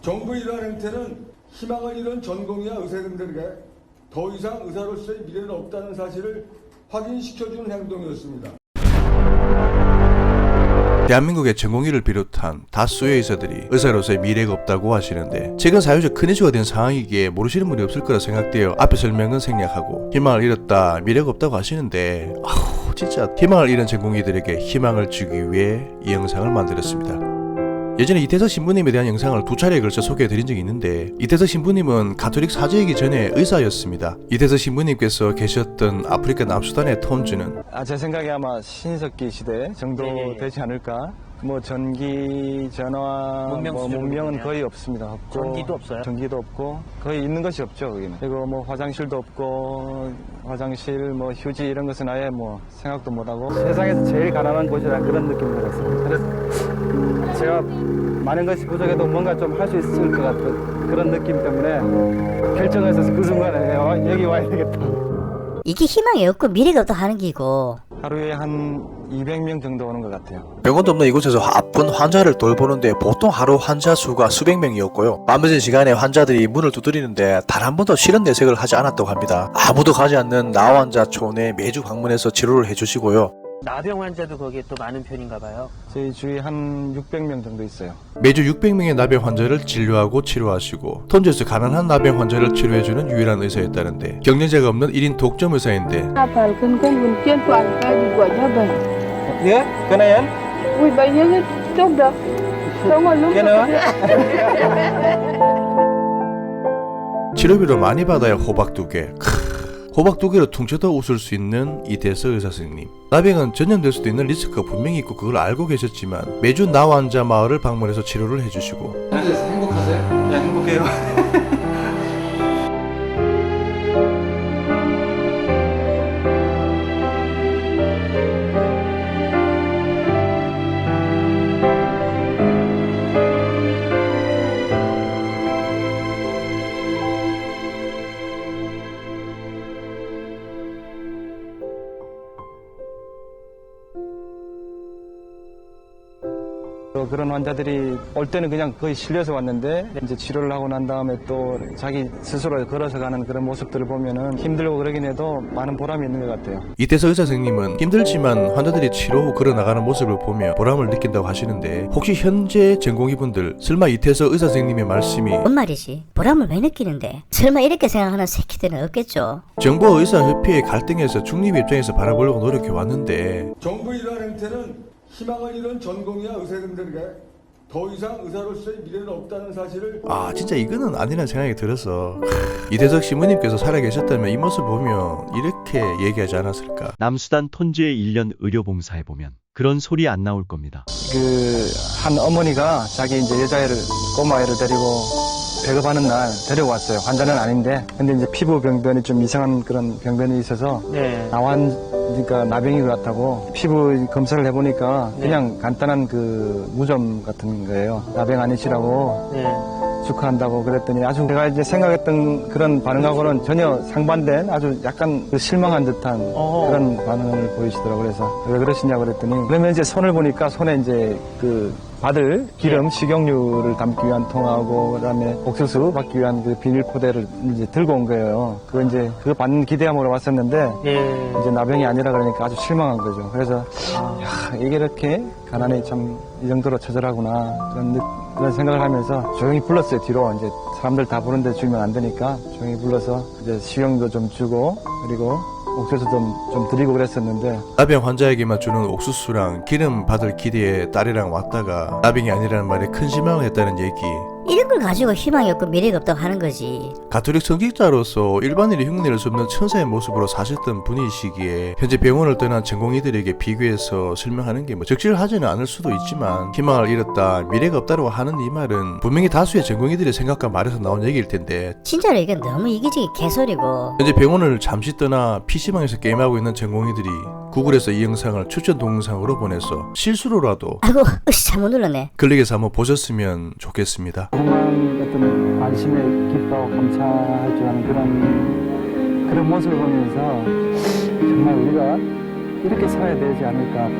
정부의 이러한 행태는 희망을 잃은 전공의와 의사등들에게 더 이상 의사로서의 미래는 없다는 사실을 확인시켜주는 행동이었습니다. 대한민국의 전공의를 비롯한 다수의 의사들이 의사로서의 미래가 없다고 하시는데 최근 사회적 큰 이슈가 된 상황이기에 모르시는 분이 없을 거라 생각되어 앞에 설명은 생략하고 희망을 잃었다, 미래가 없다고 하시는데 진짜 희망을 잃은 전공의들에게 희망을 주기 위해 이 영상을 만들었습니다. 예전에 이태석 신부님에 대한 영상을 2차례에 걸쳐 소개해드린 적이 있는데 이태석 신부님은 가톨릭 사제이기 전에 의사였습니다. 이태석 신부님께서 계셨던 아프리카 남수단의 톤주는 제 생각에 아마 신석기 시대 정도 되지 않을까. 뭐 전기, 전화, 문명은 거의 없습니다. 없고, 전기도 없어요? 전기도 없고 거의 있는 것이 없죠 거기는. 그리고 뭐 화장실도 없고 화장실, 뭐 휴지 이런 것은 아예 뭐 생각도 못하고 세상에서 제일 가난한 곳이라는 그런 느낌을 받았어요. 그래서 제가 많은 것이 부족해도 뭔가 좀 할 수 있을 것 같은 그런 느낌 때문에 결정해서 그 순간에 여기 와야 되겠다. 이게 희망이 없고 미래가 없다 하는 기고 하루에 한 200명 정도 오는 것 같아요. 병원도 없는 이곳에서 아픈 환자를 돌보는데 보통 하루 환자 수가 수백 명이었고요. 밤늦은 시간에 환자들이 문을 두드리는데 단 한 번도 실은 내색을 하지 않았다고 합니다. 아무도 가지 않는 나환자촌에 매주 방문해서 치료를 해주시고요. 나병 환자도 거기에 또 많은 편인가 봐요. 저희 주위에 한 600명 정도 있어요. 매주 600명의 나병 환자를 진료하고 치료하시고 톤주에서 가난한 나병 환자를 치료해주는 유일한 의사였다는데 경쟁자가 없는 1인 독점 의사인데 예? 그나연? 치료비로 많이 받아야 호박 2개. 호박 2개로 퉁쳐도 웃을 수 있는 이태석 의사 선생님. 나병은 전염될 수도 있는 리스크가 분명히 있고 그걸 알고 계셨지만 매주 나환자 마을을 방문해서 치료를 해주시고. 행복하세요? 네, 행복해요. 그런 환자들이 올 때는 그냥 거의 실려서 왔는데 이제 치료를 하고 난 다음에 또 자기 스스로 걸어서 가는 그런 모습들을 보면은 힘들고 그러긴 해도 많은 보람이 있는 것 같아요. 이태석 의사 선생님은 힘들지만 환자들이 치료 후 걸어나가는 모습을 보며 보람을 느낀다고 하시는데 혹시 현재 전공의분들 설마 이태석 의사 선생님의 말씀이 뭔 말이지? 보람을 왜 느끼는데? 설마 이렇게 생각하는 새끼들은 없겠죠. 정부와 의사협회의 갈등에서 중립 입장에서 바라보려고 노력해왔는데 정부의 이러한 행태는 희망을 잃은 전공의와 의사등들에게 더 이상 의사로서의 미래는 없다는 사실을 진짜 이거는 아니라는 생각이 들어서 이태석 신부님께서 살아계셨다면 이 모습을 보면 이렇게 얘기하지 않았을까. 남수단 톤주의 1년 의료봉사해보면 그런 소리 안 나올 겁니다. 한 어머니가 자기 이제 여자애를, 꼬마애를 데리고 배급하는 날 데려왔어요. 환자는 아닌데. 근데 이제 피부 병변이 좀 이상한 그런 병변이 있어서 그러니까 나병인 것 같다고 피부 검사를 해보니까 그냥 간단한 그 무좀 같은 거예요. 나병 아니시라고 축하한다고 그랬더니 아주 제가 이제 생각했던 그런 반응하고는 전혀 상반된 아주 약간 실망한 듯한 그런 반응을 보이시더라고요. 그래서 왜 그러시냐고 그랬더니 그러면 이제 손을 보니까 손에 이제 그 받을 기름, 식용유를 담기 위한 통하고 그다음에 옥수수 받기 위한 그 비닐 포대를 이제 들고 온 거예요. 그거 받는 기대함으로 왔었는데 이제 나병이 아니라 그러니까 아주 실망한 거죠. 그래서 야, 이게 이렇게 가난이 참 이 정도로 처절하구나 그런 생각을 하면서 조용히 불렀어요. 뒤로 이제 사람들 다 부른데 주면 안 되니까 조용히 불러서 이제 식용유도 좀 주고 그리고 옥수수 좀 드리고 그랬었는데 나병 환자에게만 주는 옥수수랑 기름 받을 기대에 딸이랑 왔다가 나병이 아니라는 말에 큰 실망을 했다는 얘기. 이런 걸 가지고 희망이 없고 미래가 없다고 하는 거지. 가톨릭 성직자로서 일반인이 흉내를 수 없는 천사의 모습으로 사셨던 분이시기에 현재 병원을 떠난 전공의들에게 비교해서 설명하는 게 뭐 적절하지는 않을 수도 있지만 희망을 잃었다, 미래가 없다고 하는 이 말은 분명히 다수의 전공의들의 생각과 말에서 나온 얘기일 텐데 진짜로 이건 너무 이기적인 개소리고. 현재 병원을 잠시 떠나 PC방에서 게임하고 있는 전공의들이 구글에서 이 영상을 추천 동영상으로 보내서 실수로라도 아이고 잘못 눌렀네. 클릭해서 한번 보셨으면 좋겠습니다. 정말 어떤 관심에 기뻐하고 감사할 줄 아는 그런 모습을 보면서 정말 우리가 이렇게 살아야 되지 않을까.